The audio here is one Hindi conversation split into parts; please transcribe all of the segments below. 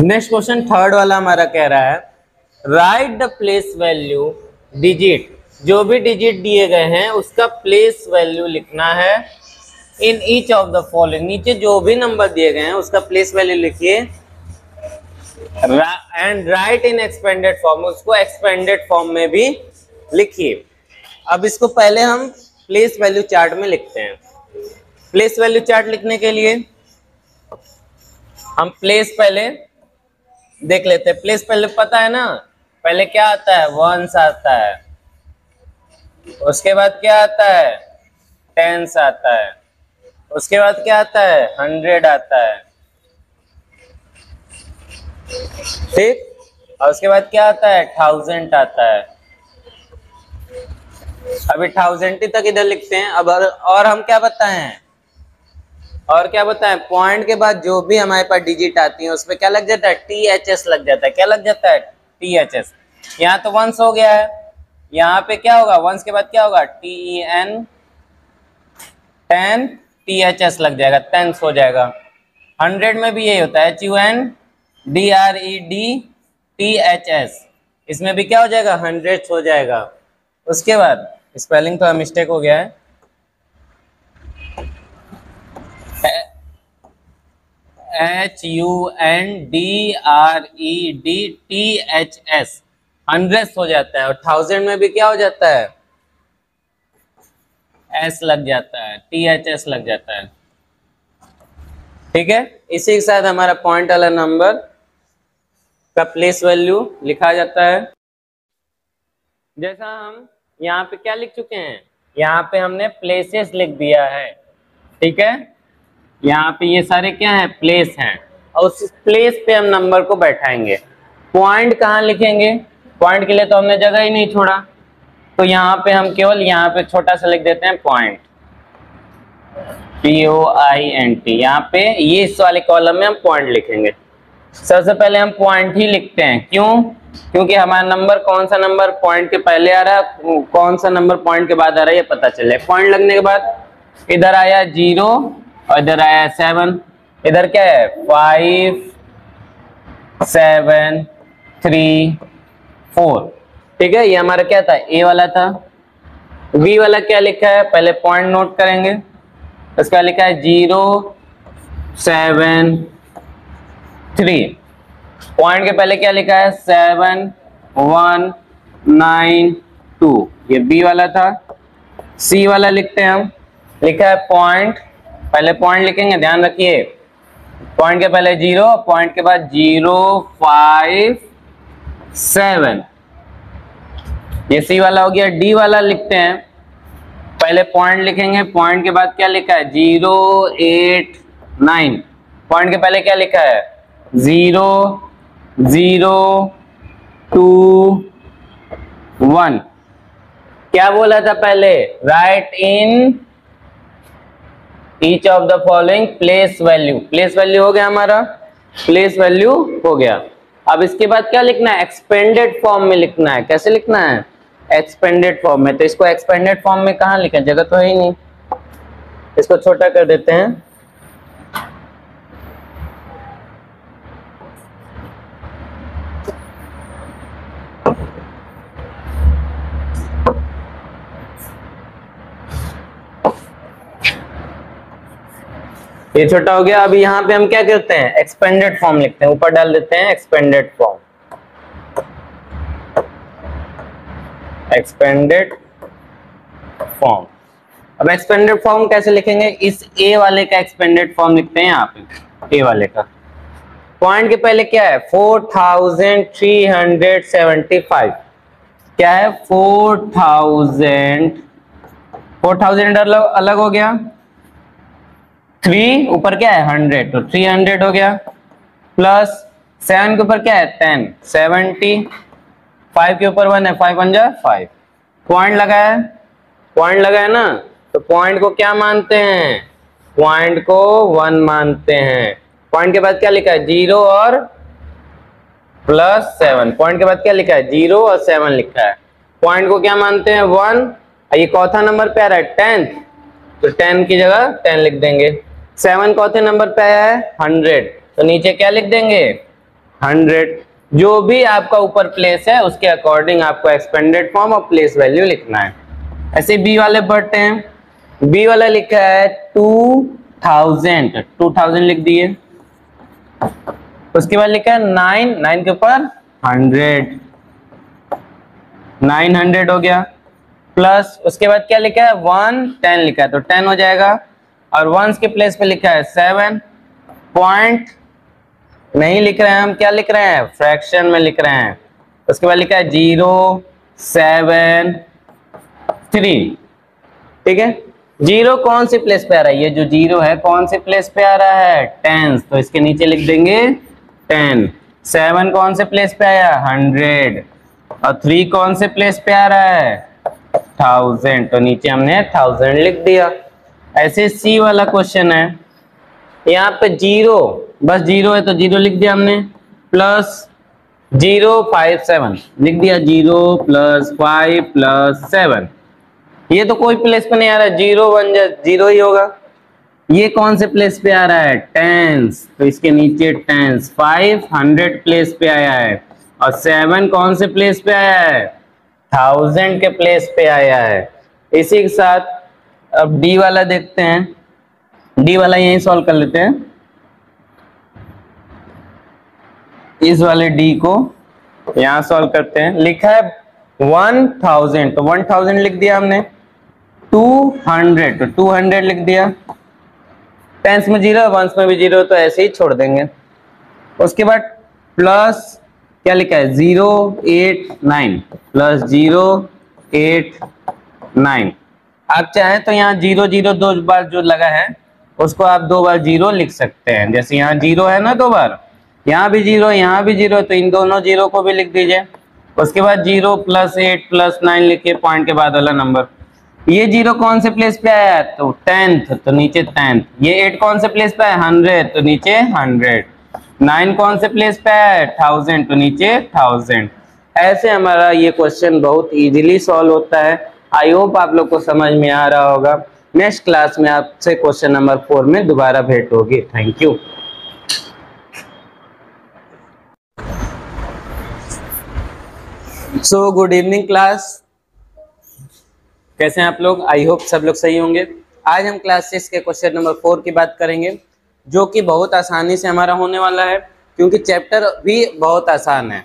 नेक्स्ट क्वेश्चन थर्ड वाला हमारा कह रहा है right the place value digit, जो भी डिजिट दिए गए हैं उसका प्लेस वैल्यू लिखना है in each of the following. नीचे जो भी नंबर दिए गए हैं उसका प्लेस वैल्यू लिखिए and right in expanded form, उसको एक्सपेंडेड फॉर्म में भी लिखिए। अब इसको पहले हम प्लेस वैल्यू चार्ट में लिखते हैं। प्लेस वैल्यू चार्ट लिखने के लिए हम प्लेस पहले देख लेते हैं। प्लेस पहले पता है ना, पहले क्या आता है, वंस आता है, उसके बाद क्या आता है, टेंस आता है, उसके बाद क्या आता है, 100 आता है, ठीक, और उसके बाद क्या आता है, 1000 आता है। अभी 1000 तक इधर लिखते हैं। अब और हम क्या बताएं, और क्या बताएं, पॉइंट के बाद जो भी हमारे पास डिजिट आती है उसमें क्या लग जाता है, THS लग जाता है। क्या लग जाता है, THS। यहाँ तो वंस हो गया है, यहाँ पे क्या होगा, वंस के बाद क्या होगा, TEN 10 THS लग जाएगा, टेंस हो जाएगा। 100 में भी यही होता है, HUNDRED THS, इसमें भी क्या हो जाएगा, 100 हो जाएगा। उसके बाद स्पेलिंग थोड़ा मिस्टेक हो गया है, HUNDRED THS 100 हो जाता है। और 1000 में भी क्या हो जाता है, S लग जाता है, THS लग जाता है, ठीक है। इसी के साथ हमारा पॉइंट वाला नंबर का प्लेस वैल्यू लिखा जाता है। जैसा हम यहाँ पे क्या लिख चुके हैं, यहाँ पे हमने प्लेसेस लिख दिया है, ठीक है। यहाँ पे ये सारे क्या है, प्लेस हैं, और उस प्लेस पे हम नंबर को बैठाएंगे। पॉइंट कहाँ लिखेंगे, पॉइंट के लिए तो हमने जगह ही नहीं छोड़ा, तो यहाँ पे हम केवल यहाँ पे छोटा सा लिख देते हैं पॉइंट, POINT। यहाँ पे ये इस वाले कॉलम में हम पॉइंट लिखेंगे। सबसे पहले हम पॉइंट ही लिखते हैं, क्यों, क्योंकि हमारा नंबर कौन सा नंबर पॉइंट के पहले आ रहा है, कौन सा नंबर पॉइंट के बाद आ रहा है, ये पता चले। पॉइंट लगने के बाद इधर आया 0 और इधर आया 7, इधर क्या है, 5 7 3 4, ठीक है। ये हमारा क्या था, A वाला था। B वाला क्या लिखा है, पहले पॉइंट नोट करेंगे, इसका लिखा है 0 7 3, पॉइंट के पहले क्या लिखा है, 7 1 9 2, ये B वाला था। C वाला लिखते हैं हम, लिखा है पॉइंट, पहले पॉइंट लिखेंगे, ध्यान रखिए, पॉइंट के पहले 0, पॉइंट के बाद 0 5 7, ये C वाला हो गया। D वाला लिखते हैं, पहले पॉइंट लिखेंगे, पॉइंट के बाद क्या लिखा है, 0 8 9, पॉइंट के पहले क्या लिखा है, 0 0 2 1। क्या बोला था पहले, right in each of the following place value. Place value हो गया हमारा, प्लेस वैल्यू हो गया। अब इसके बाद क्या लिखना है, एक्सपेंडेड फॉर्म में लिखना है। कैसे लिखना है, एक्सपेंडेड फॉर्म में। तो इसको एक्सपेंडेड फॉर्म में कहाँ लिखें, जगह तो है ही नहीं, इसको छोटा कर देते हैं। ये छोटा हो गया। अभी यहाँ पे हम क्या करते हैं, एक्सपेंडेड फॉर्म लिखते हैं, ऊपर डाल देते हैं एक्सपेंडेड फॉर्म, एक्सपेंडेड फॉर्म। अब एक्सपेंडेड फॉर्म कैसे लिखेंगे, इस A वाले का एक्सपेंडेड फॉर्म लिखते हैं यहाँ पे, A वाले का। पॉइंट के पहले क्या है, 4375, क्या है, 4000 अलग हो गया, 3 ऊपर क्या है, 100, तो 300 हो गया, प्लस 7 के ऊपर क्या है, 10 70, 5 के ऊपर 1 है, 5 1 जा 5, पॉइंट लगाया, पॉइंट लगाया ना, तो पॉइंट को क्या मानते हैं, पॉइंट को 1 मानते हैं। पॉइंट के बाद क्या लिखा है, 0 और प्लस 7, पॉइंट के बाद क्या लिखा है, 0 और 7 लिखा है। पॉइंट को क्या मानते हैं, 1, ये चौथा नंबर पे आ रहा है 10, तो 10 की जगह 10 लिख देंगे। 7 चौथे नंबर पे आया है 100, तो नीचे क्या लिख देंगे, 100। जो भी आपका ऊपर प्लेस है उसके अकॉर्डिंग आपको एक्सपेंडेड फॉर्म और प्लेस वैल्यू लिखना है। ऐसे बी वाले बढ़ते हैं। बी वाला लिखा है 2000 लिख दिए। उसके बाद लिखा है 9 के ऊपर 100, 900 हो गया। प्लस उसके बाद क्या लिखा है 10 लिखा है तो 10 हो जाएगा। और वंस के प्लेस पे लिखा है 7 पॉइंट नहीं लिख रहे हैं हम, क्या लिख रहे हैं, फ्रैक्शन में लिख रहे हैं। उसके बाद लिखा है 073। ठीक है, जीरो कौन सी प्लेस पे आ रहा है, ये जो जीरो है कौन से प्लेस पे आ रहा है, टेंस, तो इसके नीचे लिख देंगे 10। 7 कौन से प्लेस पे आया, 100। और 3 कौन से प्लेस पे आ रहा है, 1000, तो नीचे हमने 1000 लिख दिया। ऐसे सी वाला क्वेश्चन है, यहाँ पे जीरो, बस जीरो है तो जीरो लिख दिया हमने, प्लस 057 लिख दिया, 0 + 5 + 7। ये तो कोई प्लेस पे नहीं आ रहा है, 0 1 0 ही होगा। ये कौन से प्लेस पे आ रहा है, टेंस, तो इसके नीचे टेंस। 500 प्लेस पे आया है और 7 कौन से प्लेस पे आया है, 1000 के प्लेस पे आया है। इसी के साथ अब डी वाला देखते हैं। डी वाला यही सॉल्व कर लेते हैं, इस वाले डी को यहां सॉल्व करते हैं। लिखा है 1000 तो 1000 लिख दिया हमने, 200 तो 200 लिख दिया। टेंस में 0, वंस में भी 0, तो ऐसे ही छोड़ देंगे। उसके बाद प्लस क्या लिखा है 089 प्लस 089। आप चाहें तो यहाँ 0 0 दो बार जो लगा है उसको आप 2 बार 0 लिख सकते हैं। जैसे यहाँ 0 है ना 2 बार, यहाँ भी 0, यहाँ भी 0, तो इन दोनों 0 को भी लिख दीजिए। उसके बाद 0 + 8 + 9 लिखिए, पॉइंट के बाद वाला नंबर। ये 0 कौन से प्लेस पे आया, तो 10th, तो नीचे 10th। ये 8 कौन से प्लेस पे है, 100, तो नीचे 100। 9 कौन से प्लेस पे है, 1000, तो नीचे 1000। ऐसे हमारा ये क्वेश्चन बहुत इजीली सॉल्व होता है। आई होप आप लोग को समझ में आ रहा होगा। नेक्स्ट क्लास में आपसे क्वेश्चन नंबर 4 में दोबारा भेंट होगी। Thank you. So good evening class, कैसे हैं आप लोग, आई होप सब लोग सही होंगे। आज हम क्लास 6 के क्वेश्चन नंबर 4 की बात करेंगे, जो कि बहुत आसानी से हमारा होने वाला है, क्योंकि चैप्टर भी बहुत आसान है,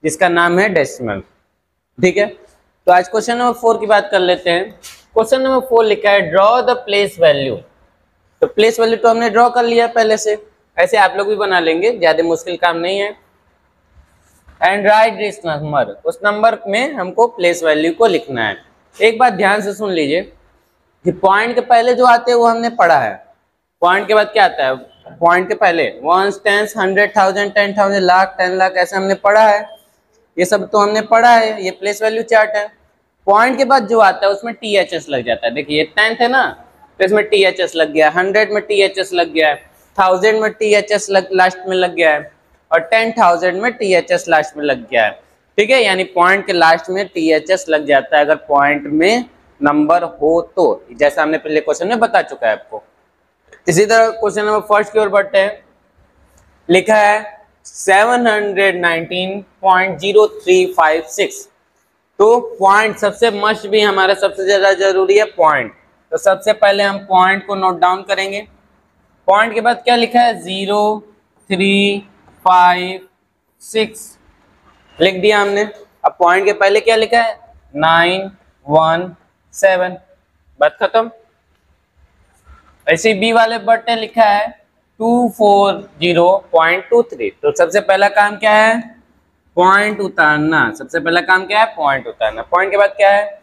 जिसका नाम है डेसिमल। ठीक है, तो आज क्वेश्चन नंबर 4 की बात कर लेते हैं। क्वेश्चन नंबर 4 लिखा है ड्रॉ द प्लेस वैल्यू। तो प्लेस वैल्यू तो हमने ड्रॉ कर लिया पहले से, ऐसे आप लोग भी बना लेंगे, ज्यादा मुश्किल काम नहीं है। एंड राइट दिस नंबर, उस नंबर में हमको प्लेस वैल्यू को लिखना है। एक बात ध्यान से सुन लीजिए कि पॉइंट के पहले जो आते हैं वो हमने पढ़ा है। पॉइंट के बाद क्या आता है, पॉइंट के पहले वंस, टेंस, 100, 1000, 10,000, लाख, 10 लाख, ऐसे हमने पढ़ा है। ये सब तो हमने पढ़ा है, ये प्लेस वैल्यू चार्ट है। पॉइंट के बाद जो आता है उसमें THS लग जाता है। देखिए 10th है ना, तो इसमें THS लग गया, 100 में THS लग गया है, 1000 में THS लास्ट में लग गया है, और 10,000 में THS लास्ट में लग गया है। ठीक है, यानी पॉइंट के लास्ट में THS लग जाता है अगर पॉइंट में नंबर हो तो, जैसा हमने पहले क्वेश्चन में बता चुका है आपको। इसी तरह क्वेश्चन नंबर फर्स्ट की ओर बढ़ते हैं। लिखा है 719.0356। तो पॉइंट सबसे मस्ट भी हमारा, सबसे ज्यादा जरूरी है पॉइंट। तो सबसे पहले हम पॉइंट को नोट डाउन करेंगे। पॉइंट के बाद क्या लिखा है 0356 लिख दिया हमने। अब पॉइंट के पहले क्या लिखा है 917, बात खत्म। ऐसे बी वाले बटन लिखा है 240.23। तो सबसे पहला काम क्या है, पॉइंट उतारना। सबसे पहला काम क्या है, पॉइंट उतारना। पॉइंट के बाद क्या है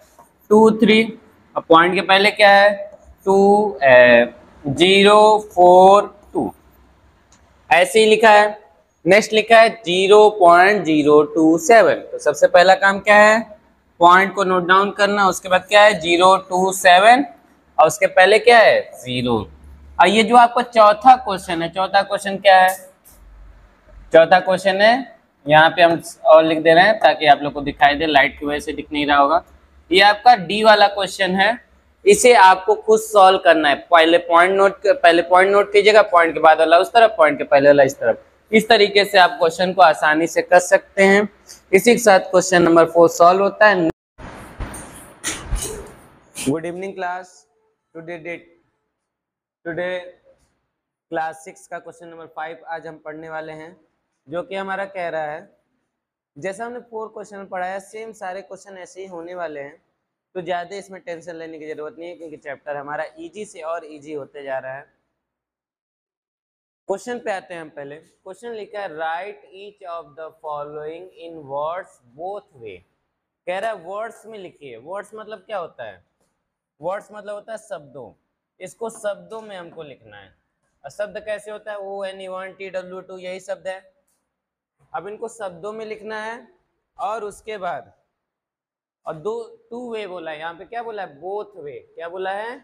23, और पॉइंट के पहले क्या है 042, ऐसे ही लिखा है। नेक्स्ट लिखा है 0.027। तो सबसे पहला काम क्या है, पॉइंट को नोट डाउन करना। उसके बाद क्या है 027, और उसके पहले क्या है 0। और ये जो आपका चौथा क्वेश्चन है, चौथा क्वेश्चन क्या है, चौथा क्वेश्चन है, यहाँ पे हम और लिख दे रहे हैं ताकि आप लोग को दिखाई दे, लाइट की वजह से दिख नहीं रहा होगा। ये आपका डी वाला क्वेश्चन है, इसे आपको खुद सॉल्व करना है। पहले पॉइंट नोट कीजिएगा, पॉइंट के बाद वाला उस तरफ, पॉइंट के पहले वाला इस तरफ। इस तरीके से आप क्वेश्चन को आसानी से कर सकते हैं। इसी के साथ क्वेश्चन नंबर 4 सॉल्व होता है। Good evening class. Today class 6 का क्वेश्चन नंबर 5 आज हम पढ़ने वाले हैं, जो कि हमारा कह रहा है जैसा हमने 4 क्वेश्चन पढ़ाया सेम सारे क्वेश्चन ऐसे ही होने वाले हैं, तो ज़्यादा इसमें टेंशन लेने की जरूरत नहीं है, क्योंकि चैप्टर हमारा इजी से और इजी होते जा रहा है। क्वेश्चन पे आते हैं हम। पहले क्वेश्चन लिखा है right each of the following in words both way. कह रहा है वर्ड्स में लिखिए। वर्ड्स मतलब क्या होता है? वर्ड्स मतलब होता है शब्दों। इसको शब्दों में हमको लिखना है। और शब्द कैसे होता है? ONE1TW2 यही शब्द है। अब इनको शब्दों में लिखना है और उसके बाद और टू वे बोला है यहाँ पे। क्या बोला है? Both way. क्या बोला है?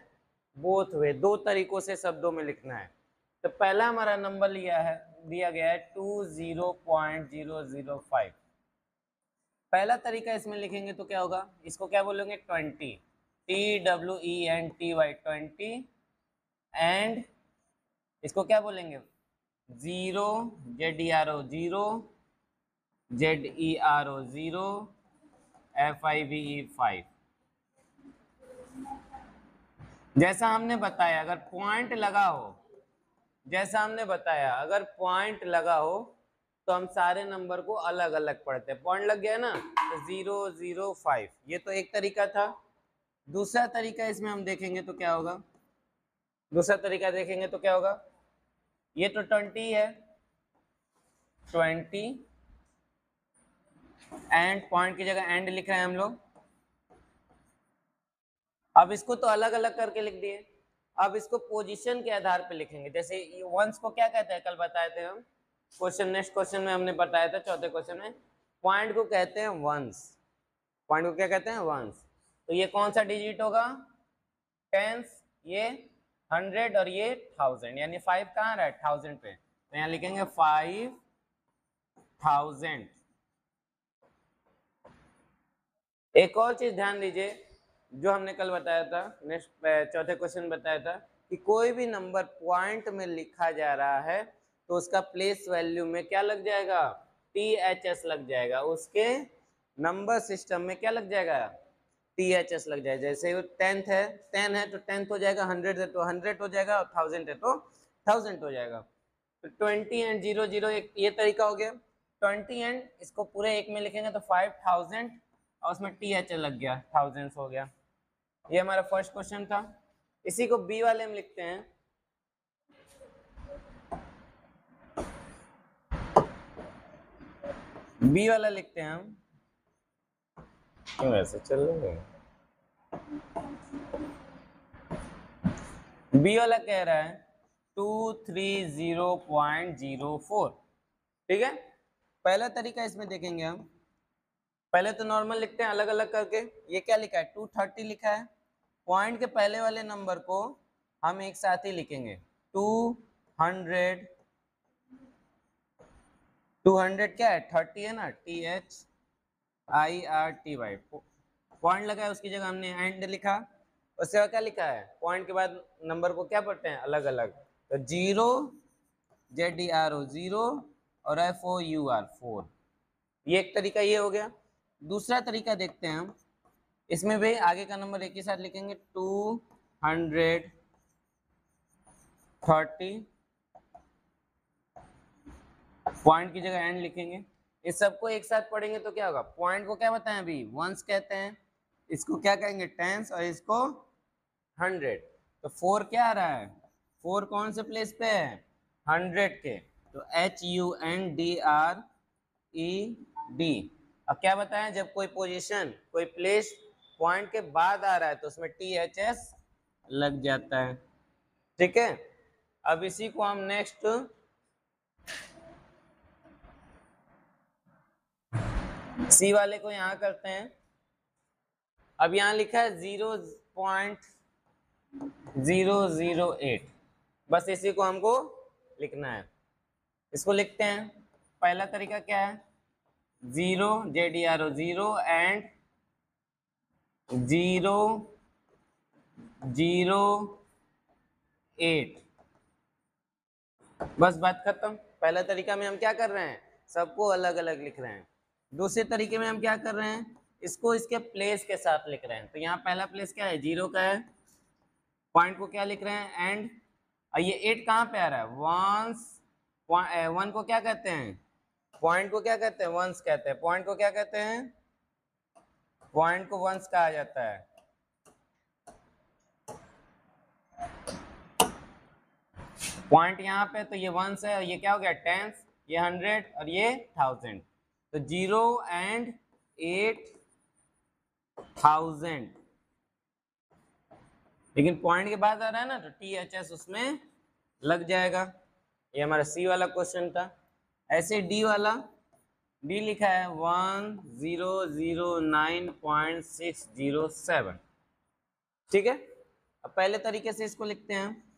Both way. दो तरीकों से शब्दों में लिखना है। तो पहला हमारा नंबर दिया गया है 20.005। पहला तरीका इसमें लिखेंगे तो क्या होगा? इसको क्या बोलेंगे? 20, TWENTY 20। एंड इसको क्या बोलेंगे? 0 ZERO 0, ZERO 0, FIVE 5। जैसा हमने बताया अगर पॉइंट लगा हो, पॉइंट लगा हो तो हम सारे नंबर को अलग अलग पढ़ते हैं। पॉइंट लग गया ना, तो 0 0 5। ये तो एक तरीका था। दूसरा तरीका इसमें हम देखेंगे तो क्या होगा? ये तो 20 है, 20 एंड पॉइंट की जगह एंड लिख रहे हैं हम लोग। अब इसको तो अलग अलग करके लिख दिए। अब इसको पोजीशन के आधार पे लिखेंगे। जैसे वंस को क्या कहते हैं? कल बताए थे हम नेक्स्ट क्वेश्चन में हमने बताया था, चौथे क्वेश्चन में। पॉइंट को कहते हैं वंस। पॉइंट को क्या कहते हैं? वंस। तो ये कौन सा डिजिट होगा? टेंस। ये 100 और ये 1000, यानी 5 कहाँ रहा है? 1000 पे। तो यहाँ लिखेंगे 5000। एक और चीज ध्यान दीजिए, जो हमने कल बताया था, नेक्स्ट चौथे क्वेश्चन बताया था कि कोई भी नंबर पॉइंट में लिखा जा रहा है तो उसका प्लेस वैल्यू में क्या लग जाएगा? THS लग जाएगा। उसके नंबर सिस्टम में क्या लग जाएगा? THS लग जाएगा। जैसे 10 है तो 10 हो जाएगा, 100 है तो 100 हो जाएगा, और 1000 है तो 1000 हो जाएगा। तो 20 एंड 0 0 एक ये तरीका हो गया। 20 एंड इसको पूरे एक में लिखेंगे तो 5000 और उसमें TH लग गया, थाउजेंड्स हो गया। ये हमारा फर्स्ट क्वेश्चन था। इसी को बी वाले में लिखते हैं। बी वाला लिखते हैं हम। क्यों ऐसे चल रहे हैं? बी वाला कह रहा है 230.04। ठीक है। पहला तरीका इसमें देखेंगे हम। पहले तो नॉर्मल लिखते हैं अलग अलग करके। ये क्या लिखा है? 230 लिखा है। पॉइंट के पहले वाले नंबर को हम एक साथ ही लिखेंगे। 200 क्या है? 30 है ना, THIRTY। पॉइंट लगा है, उसकी जगह हमने एंड लिखा। उससे क्या लिखा है? पॉइंट के बाद नंबर को क्या पढ़ते हैं? अलग अलग। तो 0 ZERO 0 और FOUR 4। ये एक तरीका ये हो गया। दूसरा तरीका देखते हैं हम। इसमें भी आगे का नंबर एक ही साथ लिखेंगे। 230 पॉइंट की जगह एंड लिखेंगे। इस सबको एक साथ पढ़ेंगे तो क्या होगा? पॉइंट को क्या बताएं अभी? वंस कहते हैं। इसको क्या कहेंगे? टेंस। और इसको 100। तो 4 क्या आ रहा है? 4 कौन से प्लेस पे है? 100 के। तो HUNDRED। अब क्या बताएं? जब कोई पोजीशन, कोई प्लेस पॉइंट के बाद आ रहा है तो उसमें THS लग जाता है। ठीक है। अब इसी को हम नेक्स्ट सी वाले को यहां करते हैं। अब यहां लिखा है 0.008। बस इसी को हमको लिखना है। इसको लिखते हैं। पहला तरीका क्या है? 0 ZERO 0 एंड 008। बस बात खत्म। पहला तरीका में हम क्या कर रहे हैं, सबको अलग अलग लिख रहे हैं। दूसरे तरीके में हम क्या कर रहे हैं, इसको इसके प्लेस के साथ लिख रहे हैं। तो यहाँ पहला प्लेस क्या है, 0 का है, पॉइंट को क्या लिख रहे हैं, एंड। और ये 8 कहाँ पे आ रहा है, वंस। 1 को क्या कहते हैं, पॉइंट को क्या कहते हैं, वंस कहते हैं। पॉइंट को क्या कहते हैं, पॉइंट को वंस कहा जाता है। पॉइंट यहाँ पे तो ये वंस है, और ये क्या हो गया, टेंस, ये 100 और ये 1000। तो 0 एंड 8000, लेकिन पॉइंट के बाद आ रहा है ना, तो THS उसमें लग जाएगा। ये हमारा सी वाला क्वेश्चन था। ऐसे डी वाला, डी लिखा है 1009.607। ठीक है, अब पहले तरीके से इसको लिखते हैं।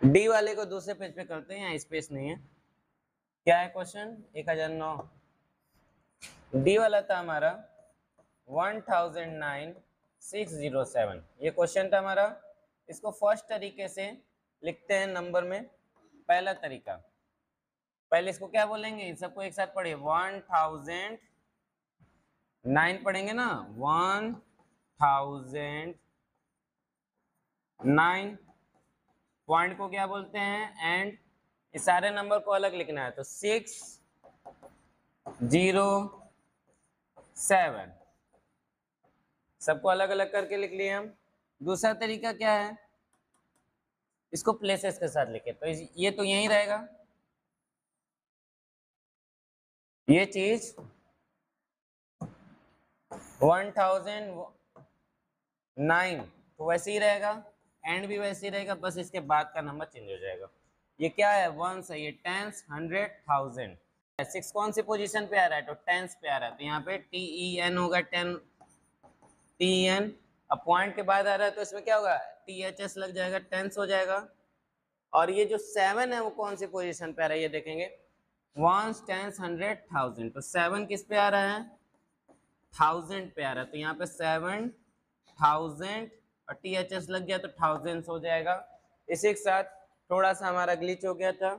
डी वाले को दूसरे पेज पे करते हैं, यहाँ स्पेस नहीं है। क्या है क्वेश्चन, 1009। डी वाला था हमारा 1009.607, ये क्वेश्चन था हमारा। इसको फर्स्ट तरीके से लिखते हैं नंबर में। पहला तरीका, पहले इसको क्या बोलेंगे, इन सबको एक साथ पढ़िए, 1009 पढ़ेंगे ना, 1009। पॉइंट को क्या बोलते हैं, एंड। इस सारे नंबर को अलग लिखना है, तो 607, सबको अलग अलग करके लिख लिए हम। दूसरा तरीका क्या है, इसको प्लेसेस के साथ लिखे, तो ये तो यही रहेगा, ये चीज 1009 तो वैसे ही रहेगा, एंड भी वैसे ही रहेगा, बस इसके बाद का नंबर चेंज हो जाएगा। ये क्या है, वंस है, ये टेंस, 100,000। 6 कौन सी पोजीशन पे आ रहा है, तो टेंस पे आ रहा है, तो यहाँ पे TEN होगा, 10 TEN। अब पॉइंट के बाद आ रहा है, तो इसमें क्या होगा, THS लग जाएगा, टेंस हो जाएगा। और ये जो 7 है वो कौन सी पोजीशन पे आ रहा है, ये देखेंगे, वंस, टेंस, 100,000, तो 7 किस पे आ रहा है, 1000 पे आ रहा है, तो यहाँ पे 7,000 और THS लग गया तो थाउजेंड्स हो जाएगा। इसी के साथ थोड़ा सा हमारा ग्लिच हो गया था।